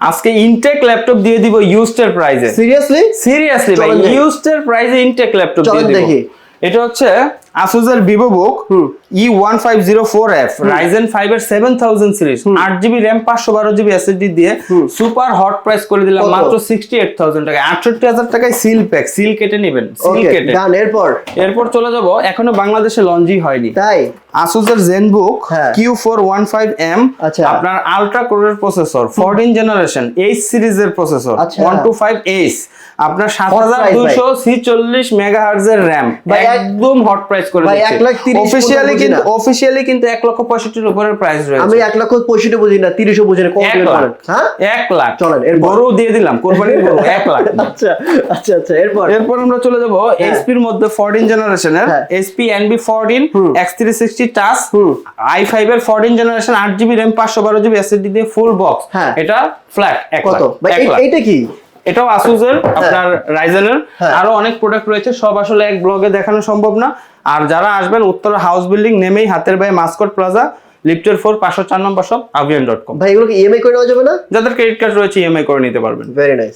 আজকে intact laptop দিয়ে দিব ইউজড এর প্রাইসে। সিরিয়াসলি ভাই, ইউজড এর প্রাইসে ইনটেক ল্যাপটপ দিয়ে দিব। দেখি এটা হচ্ছে Asus এর VivoBook E1504F Ryzen 5 এর 7000 series, 8GB RAM 512GB SSD দিয়ে সুপার হট প্রাইস করে দিলাম মাত্র 68000 টাকা। 68000 টাকায় সিল প্যাক, সিল কেটে নেবেন, সিল কেটে। ডান। এরপর চলে যাব, এখনো বাংলাদেশে লঞ্চই হয়নি, তাই Asus এর ZenBook Q415M, আপনার আলট্রা কোরের প্রসেসর, 14 জেনারেশন H সিরিজের প্রসেসর, 125H, আপনার 7246 মেগাহার্টজ এর RAM, একদম হট প্রাইস করে দিচ্ছে। অফিশিয়ালি কিন্তু 1,65,000 এর উপরের প্রাইস রয়েছে। আমি 1,65,000 বুঝি না, 30ও বুঝি না, কত বলেন? হ্যাঁ 1 লাখ। চলেন গরু দিয়ে দিলাম, কোরবানির গরু 1 লাখ। আচ্ছা এরপর আমরা চলে যাব HP এর মধ্যে 14 জেনারেশনের HP Envy 14 X360 touch i5 এর 14 generation, 8GB RAM 512GB SSD দিয়ে ফুল বক্স। এটা ফ্ল্যাট 1 লাখ। এইটা কি? এটাও Asus এর, আপনার Ryzen এর। আরো অনেক প্রোডাক্ট রয়েছে, সব আসলে এক ব্লগে দেখানো সম্ভব না। আর যারা আসবেন উত্তরা হাউস বিল্ডিং নেমেই হাতের বাই মাস্কট প্লাজা, লিফটের 4 504 নম্বর শপ, avian.com। ভাই এগুলো কি ইএমআই করে নেওয়া যাবে না? যাদের ক্রেডিট কার্ড রয়েছে ইএমআই করে নিতে পারবেন। Very nice.